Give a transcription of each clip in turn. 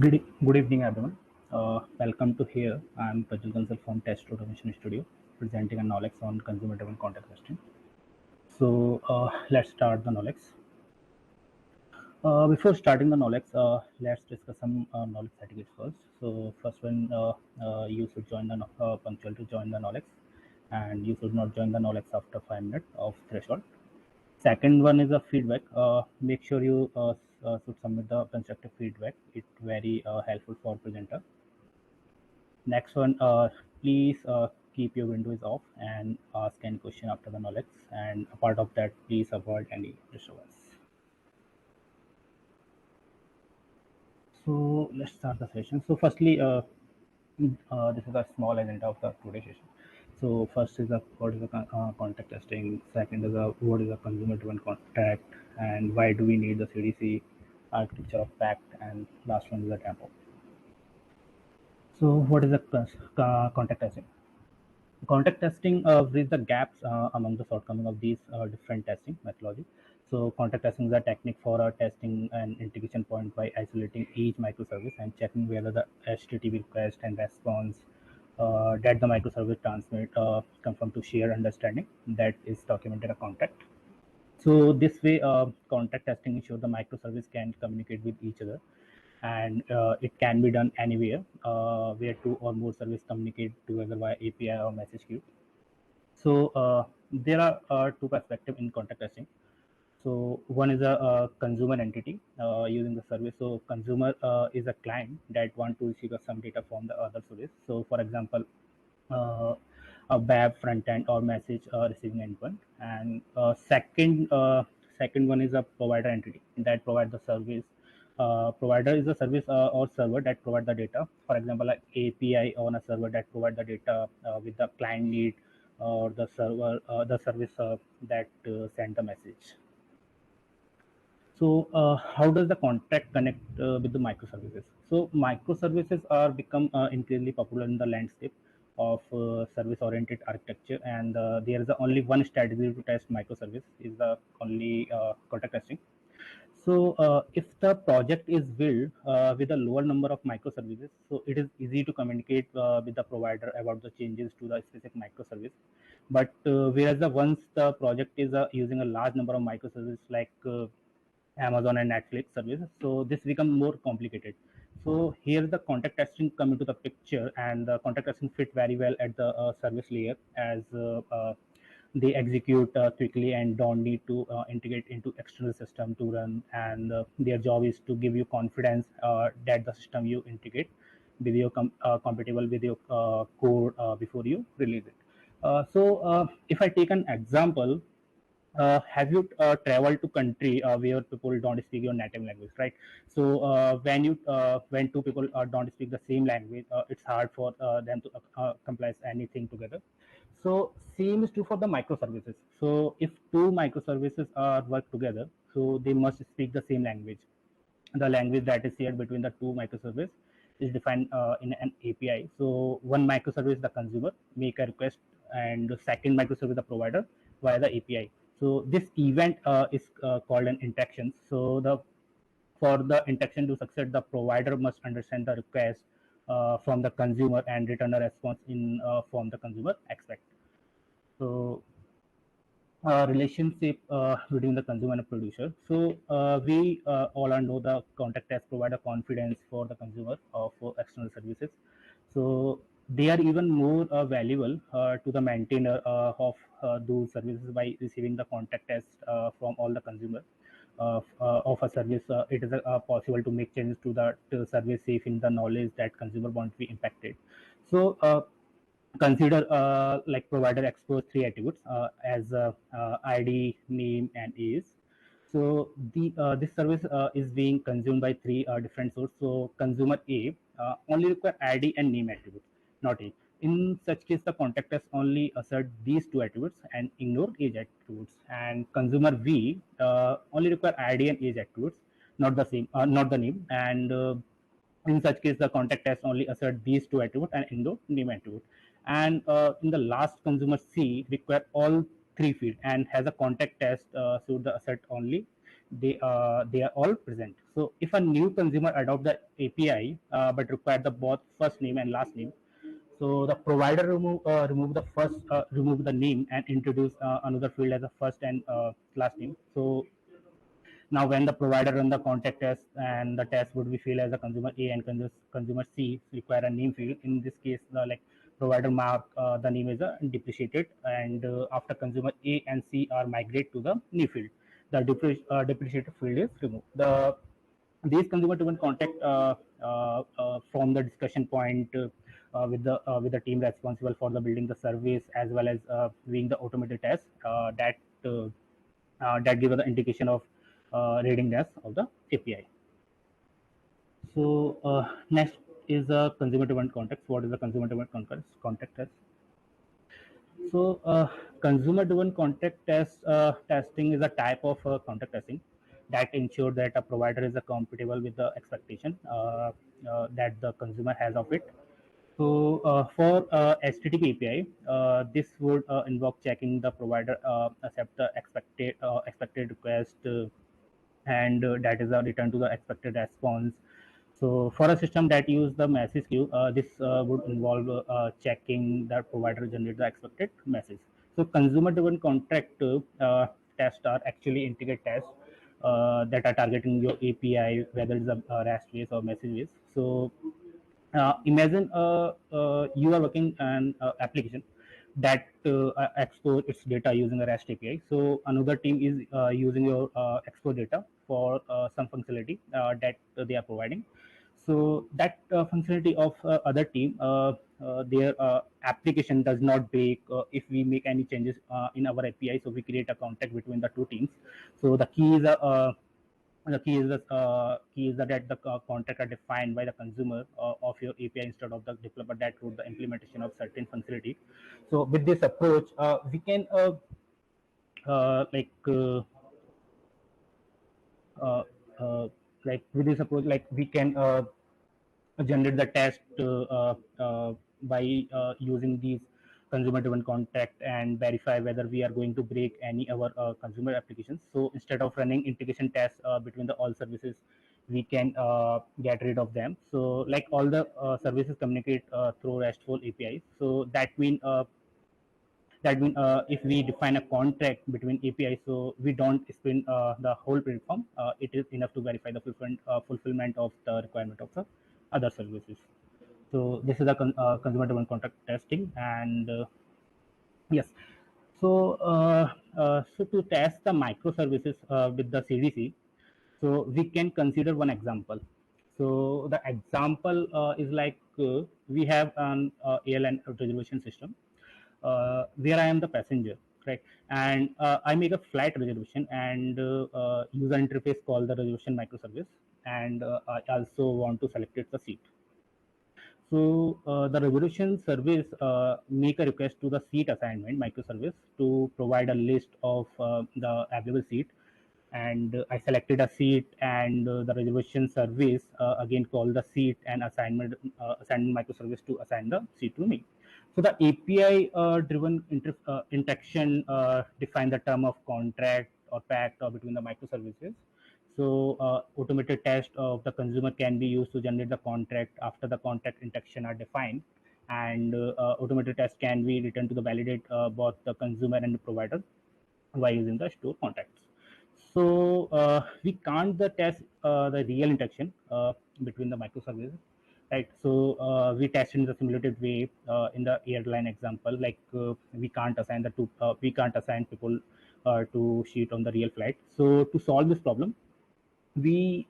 Good evening, everyone. Welcome to here. I'm Prajul Kansal from Test Automation Studio, presenting a knowledge on consumer-driven content testing. So let's start the knowledge. Before starting the knowledge, let's discuss some knowledge etiquette first. So first one, you should join the punctual to join the knowledge, and you should not join the knowledge after 5 minutes of threshold. Second one is a feedback. Make sure you should submit the constructive feedback. It's very helpful for presenter. Next one, please keep your windows off and ask any question after the knowledge. And a part of that, please avoid any disturbance. So let's start the session. So firstly, this is a small agenda of the today session. So first is the what is the contact testing. Second is the what is the consumer-driven contact, and why do we need the CDC architecture of Pact, and last one is the demo. So what is the contact testing? Contact testing bridges the gaps among the shortcomings of these different testing methodology. So contact testing is a technique for testing an integration point by isolating each microservice and checking whether the HTTP request and response that the microservice transmit conform to shared understanding that is documented in a contact. So this way, contact testing ensures the microservice can communicate with each other, and it can be done anywhere where two or more services communicate together via API or message queue. So there are two perspectives in contact testing. So one is a consumer entity using the service. So consumer is a client that want to receive some data from the other service. So for example, uh, a web front end or message receiving endpoint. And second one is a provider entity that provide the service. Provider is a service or server that provide the data. For example, like API on a server that provide the data with the client need, or the server the service that send the message. So how does the contract connect with the microservices? So microservices are become increasingly popular in the landscape of service-oriented architecture, and there is only one strategy to test microservice is the only contract testing. So if the project is built with a lower number of microservices, so it is easy to communicate with the provider about the changes to the specific microservice. But whereas the once the project is using a large number of microservices like Amazon and Netflix services. So this become more complicated. So here the contact testing come into the picture, and the contact testing fit very well at the service layer as they execute quickly and don't need to integrate into external system to run. And their job is to give you confidence that the system you integrate with your compatible with your code before you release it. So if I take an example, have you traveled to country where people don't speak your native language, right? So when two people don't speak the same language, it's hard for them to compile anything together. So same is true for the microservices. So if two microservices are work together, so they must speak the same language. The language that is shared between the two microservices is defined in an API. So one microservice, the consumer, make a request, and the second microservice, the provider, via the API. So this event is called an interaction. So the for the interaction to succeed, the provider must understand the request from the consumer and return a response in from the consumer expect. So relationship between the consumer and producer. So we all know the contact tests provide a confidence for the consumer for external services. So they are even more valuable to the maintainer of those services by receiving the contact test from all the consumer of a service. It is possible to make changes to the service if in the knowledge that consumer won't be impacted. So consider like provider expose three attributes as ID, name, and age. So the this service is being consumed by three different sources. So consumer A only require ID and name attributes, not age. In such case, the contact us only assert these two attributes and ignore age attributes. And consumer V only require ID and age attributes, not the name. And in such case, the contact test only assert these two attributes and ignore name attribute. And in the last, consumer C require all three field and has a contact test should the assert only they are all present. So if a new consumer adopt the API but require the both first name and last name, so the provider remove the name and introduce another field as a first and last name. So now, when the provider run the contact test and the test would be filled as a consumer A and consumer C require a name field. In this case, the like provider mark the name is depreciated, and after consumer A and C are migrate to the new field, the depreciated field is removed. These consumer driven contact from the discussion point with the team responsible for the building the service as well as doing the automated test that give us the indication of readiness of the API. So next is a consumer-driven context. What is the consumer-driven context test? So consumer-driven context testing is a type of context testing that ensure that a provider is compatible with the expectation that the consumer has of it. So for HTTP API, this would involve checking the provider accept the expected request and that is a return to the expected response. So for a system that use the message queue, this would involve checking that provider generate the expected message. So consumer-driven contract tests are actually integrate tests that are targeting your API, whether it's a REST based or message based. So imagine you are working an application that export its data using a REST API. So another team is using your export data for some functionality that they are providing. So that functionality of other team, their application does not break if we make any changes in our API. So we create a contact between the two teams. So the key is that the contract are defined by the consumer of your API instead of the developer that wrote the implementation of certain functionality. So with this approach, we can like uh, uh, with this approach, like we can generate the test by using these consumer driven contact and verify whether we are going to break any our consumer applications. So instead of running integration tests between the all services, we can get rid of them. So like all the services communicate through RESTful APIs. So that mean if we define a contract between APIs, so we don't spin the whole platform. It is enough to verify the fulfillment of the requirement of the other services. So this is the consumer-driven contract testing, and yes. So to test the microservices with the CDC, so we can consider one example. So the example is like we have an airline reservation system where I am the passenger, right? And I make a flight reservation, and user interface call the reservation microservice, and I also want to select it the seat. So the reservation service make a request to the seat assignment microservice to provide a list of the available seat, and I selected a seat, and the reservation service again called the seat and assignment microservice to assign the seat to me. So the API driven interaction define the term of contract or pact between the microservices. So automated test of the consumer can be used to generate the contract after the contract interaction are defined, and automated test can be written to the validate both the consumer and the provider by using the store contacts. So we can't the test the real interaction between the microservices, right? So we test in the simulated way in the airline example, like we can't assign people to sheet on the real flight. So to solve this problem, we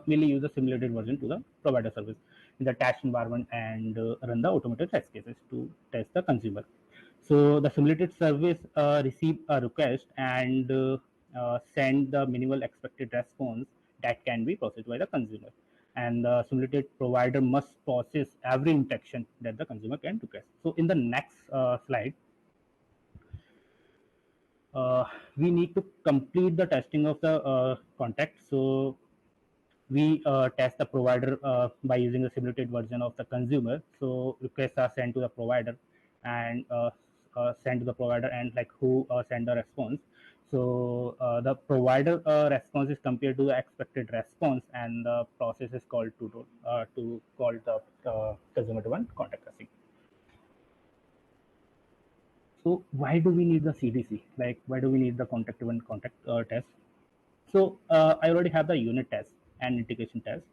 mainly use a simulated version to the provider service in the test environment and run the automated test cases to test the consumer. So the simulated service receive a request and send the minimal expected response that can be processed by the consumer. And the simulated provider must process every interaction that the consumer can request. So in the next slide, we need to complete the testing of the contact. So we test the provider by using a simulated version of the consumer. So requests are sent to the provider, and sent to the provider and like who send the response. So the provider response is compared to the expected response, and the process is called to call the consumer driven contact tracing. So why do we need the CDC? Like why do we need the contact driven contact test? So I already have the unit test and integration test.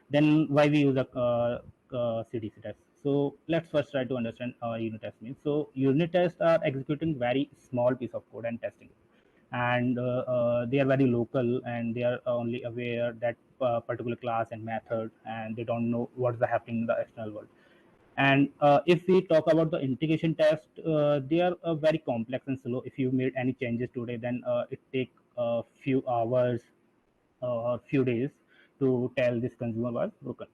Then why we use a CDC test? So let's first try to understand unit test means. So unit tests are executing very small piece of code and testing, and they are very local, and they are only aware that particular class and method, and they don't know what's happening in the external world. And if we talk about the integration test, they are very complex and slow. If you made any changes today, then it take a few hours or few days to tell this consumer was broken.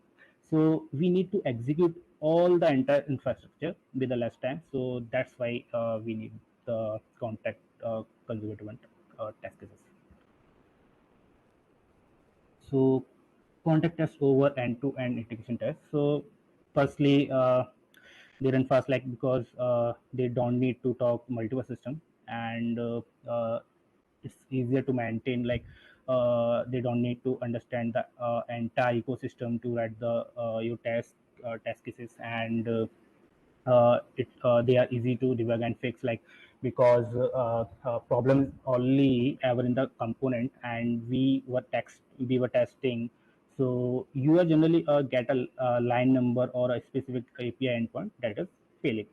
So we need to execute all the entire infrastructure with the less time. So that's why we need the contact consumer driven test cases. So contact test over end-to-end integration test. So firstly, they run fast, like because they don't need to talk multiple system, and it's easier to maintain. Like they don't need to understand the entire ecosystem to write the your test cases, and they are easy to debug and fix, like because problem is only ever in the component, and we were testing. So you are generally get a line number or a specific API endpoint that is failing,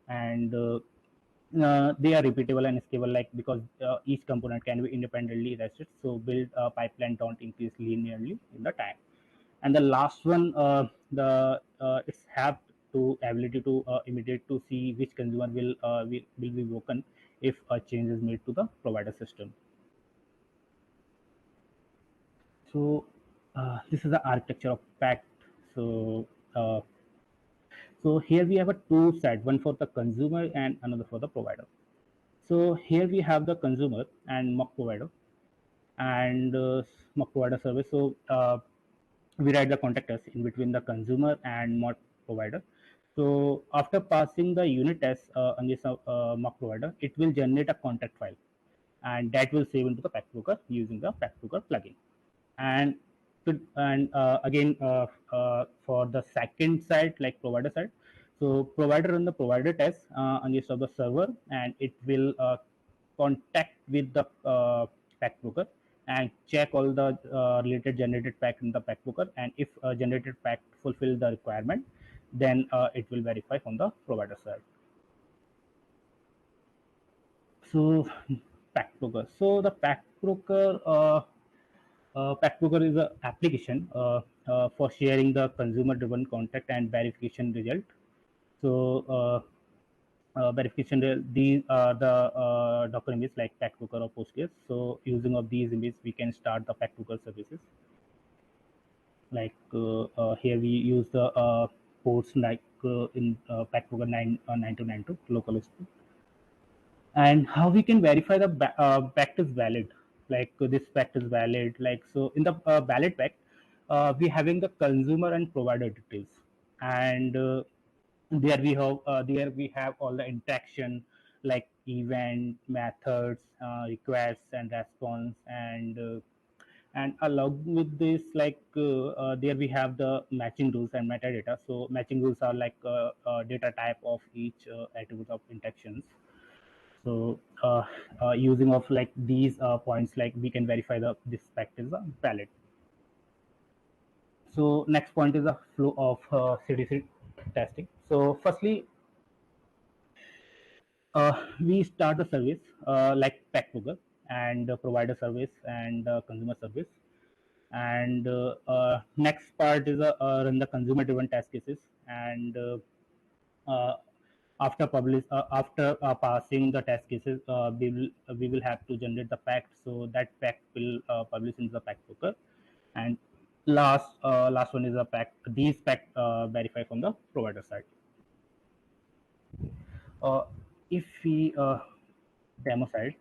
and they are repeatable and scalable, like because each component can be independently tested. So build a pipeline don't increase linearly in the time. And the last one, the it's have to ability to immediate to see which consumer will be broken if a change is made to the provider system. So this is the architecture of Pact. So uh, so here we have a two side, one for the consumer and another for the provider. So here we have the consumer and mock provider, and mock provider service. So we write the contact test in between the consumer and mock provider. So after passing the unit test on this mock provider, it will generate a contact file, and that will save into the Pact Broker using the Pact Broker plugin. And again, for the second side, like provider side, so provider run the provider test on the of the server, and it will contact with the Pact Broker and check all the related generated pack in the Pact Broker, and if generated pack fulfill the requirement, then it will verify from the provider side. So Pact Broker. So the Pact Broker. Pact Broker is an application for sharing the consumer-driven contact and verification result. So verification, these are the Docker images like Pact Broker or Postgres. So using of these images, we can start the Pact Broker services. Like here we use the ports like in Pact Broker 9292 localhost, and how we can verify the pact is valid, like this pact is valid, like so in the valid pact we having the consumer and provider details, and there we have all the interaction, like event methods, requests and response, and along with this, like there we have the matching rules and metadata. So matching rules are like data type of each attribute of interactions. So using of like these points, like we can verify the this fact is valid. So next point is the flow of CDC testing. So firstly, we start the service like Pact Broker and provider service and consumer service. And next part is run the consumer driven test cases, and uh, after passing the test cases, we will have to generate the pact. So that pact will publish in the Pact Broker, and last one is a pact. These pact verify from the provider side. uh, if we demo side.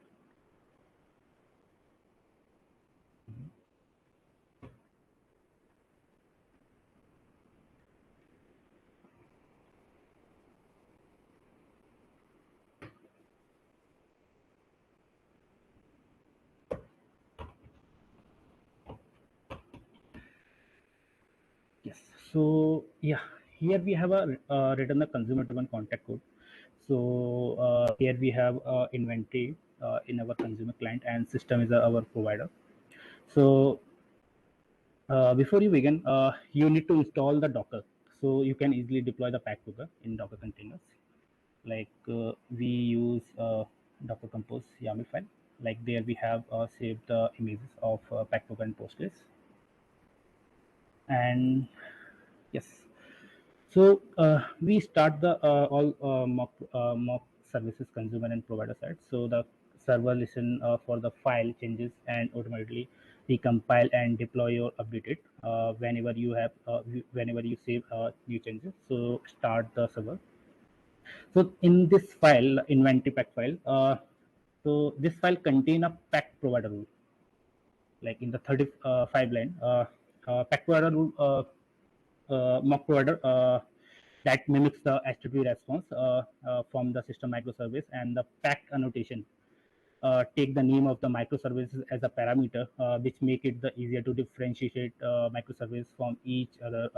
So yeah, here we have a written the consumer driven contact code. So here we have inventory in our consumer client, and system is our provider. So before you begin, you need to install the Docker. So you can easily deploy the Pack Docker in Docker containers. Like we use Docker Compose YAML file. Like there we have saved the images of Pack Docker and Postgres. And yes, so we start the all mock services consumer and provider side. So the server listen for the file changes and automatically recompile and deploy or update it whenever you have whenever you save new changes. So start the server. So in this file, inventory pack file, so this file contain a pack provider rule. Like in the 35 line, pack provider rule mock provider that mimics the HTTP response from the system microservice, and the packed annotation take the name of the microservices as a parameter, which make it the easier to differentiate microservice from each other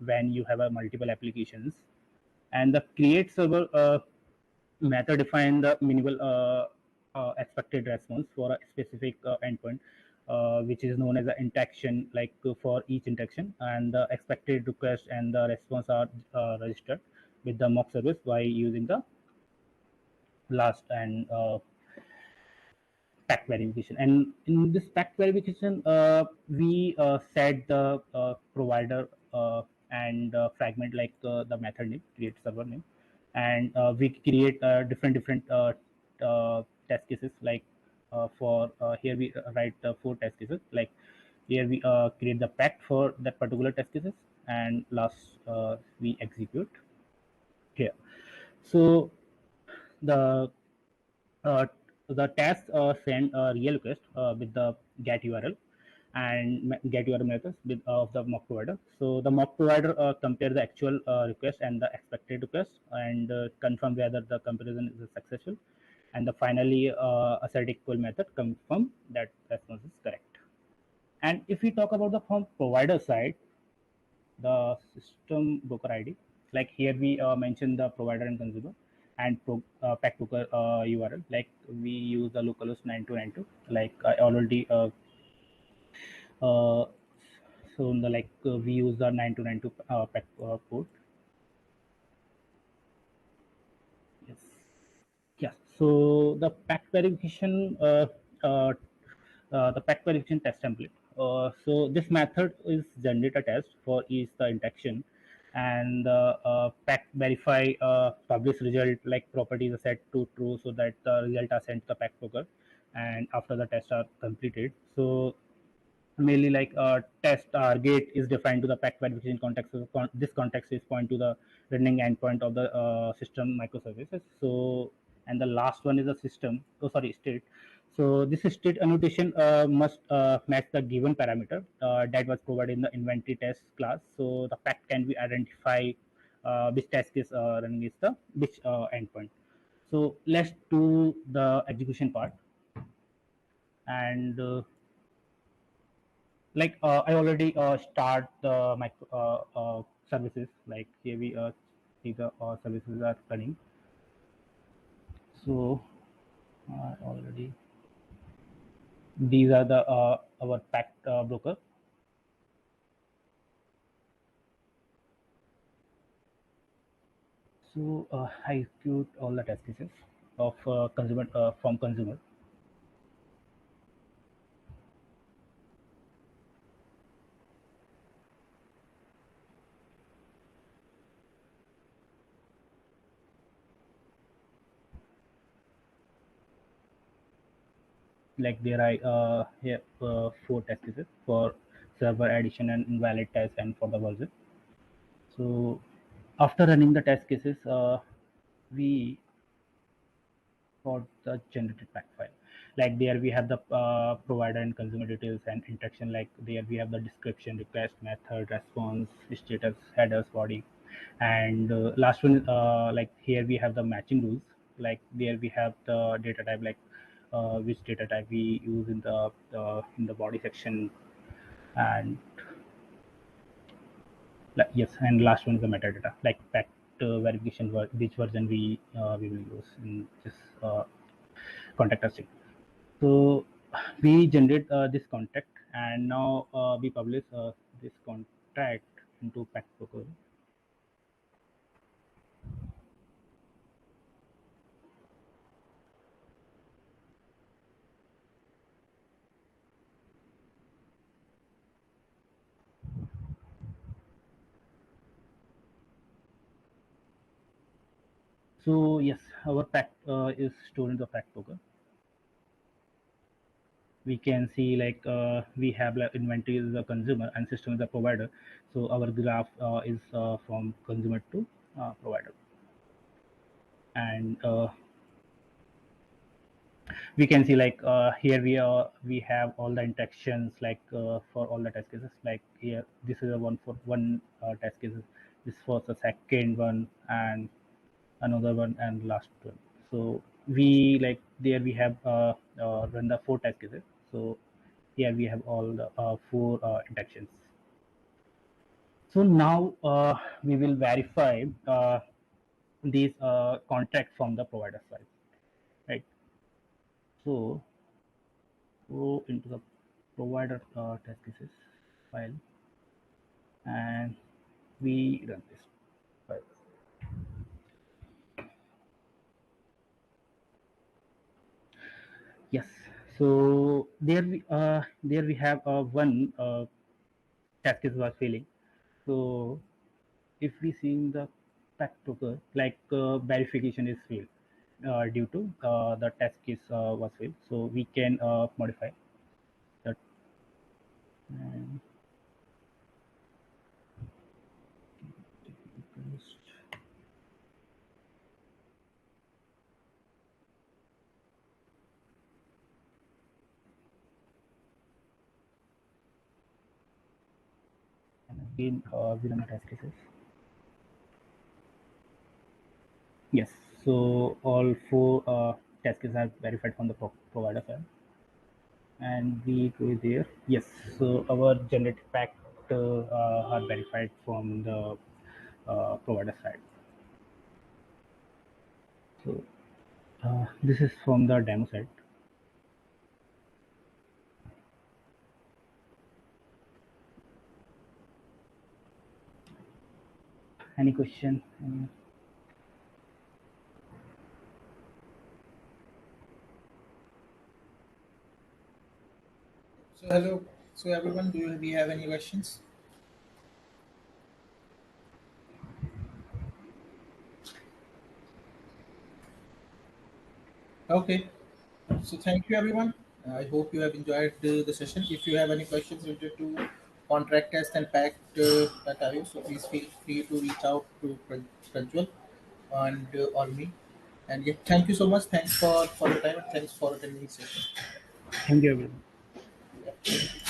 when you have a multiple applications. And the create server method define the minimal expected response for a specific endpoint, which is known as an interaction, like for each interaction, and the expected request and the response are registered with the mock service by using the last and pack verification. And in this pack verification, we set the provider and fragment, like the method name, create server name, and we create different test cases. Like for here we write four test cases. Like here we create the pack for that particular test cases, and last we execute here. So the uh, the task send a real request with the get URL and get URL methods with, of the mock provider. So the mock provider compare the actual request and the expected request, and confirm whether the comparison is successful. And the finally assert equal method confirm that response is correct. And if we talk about the from provider side, the system broker ID. Like here we mention the provider and consumer, and pack broker URL. Like we use the localhost 9292. Like I already uh, so in the like we use the 9292 pack port. Yes. Yeah. So uh, the pack verification test template. So this method is generate a test for each the interaction, and the pack verify publish result, like properties are set to true so that the result are sent to the pack broker, and after the tests are completed. So mainly like test target is defined to the pack verification context. So this context is point to the running endpoint of the system microservices. So and the last one is the system, oh sorry, state. So this state annotation must match the given parameter that was provided in the inventory test class. So the pack can be identify which task is running is the which endpoint. So let's do the execution part. And like I already start the micro services. Like here we see the services are running. So already these are the our packed broker. So I execute all the test cases of consumer from consumer. Like there I have four test cases for server addition and invalid test and for the version. So after running the test cases, we for the generated pack file. Like there we have the provider and consumer details and interaction. Like there we have the description, request, method, response, status, headers, body, and last one like here we have the matching rules. Like there we have the data type, like which data type we use in the body section. And Yes, and last one is the metadata, like pact verification, which version we will use in this contact testing. So we generate this contact, and now we publish this contact into pact protocol. So yes, our pact is stored in the pact protocol. We can see like we have like inventory is the consumer and system is the provider. So our graph is from consumer to provider, and we can see like here we have all the interactions like for all the test cases, like here this is a one for one test cases, this was the second one and another one and last one. So we like there we have run the four test cases. So here we have all the four interactions. So now we will verify these contract from the provider side, right? So go into the provider test cases file, and we run this file. Yes. So there we have one test case was failing. So if we see in the pact broker, like verification is failed due to the test case was failed. So we can modify that. And again, we run the test cases. Yes. So all four test cases are verified from the provider file, and we go there. Yes. So our generated pact are verified from the provider side. So this is from the demo side. Any question? So hello. So everyone, do we have any questions? Okay. So thank you everyone. I hope you have enjoyed the session. If you have any questions related to contract test and pact data, so please feel free to reach out to Prajwal and or me. And yeah, thank you so much. Thanks for your time. And thanks for attending the session. Thank you, everyone. Yeah.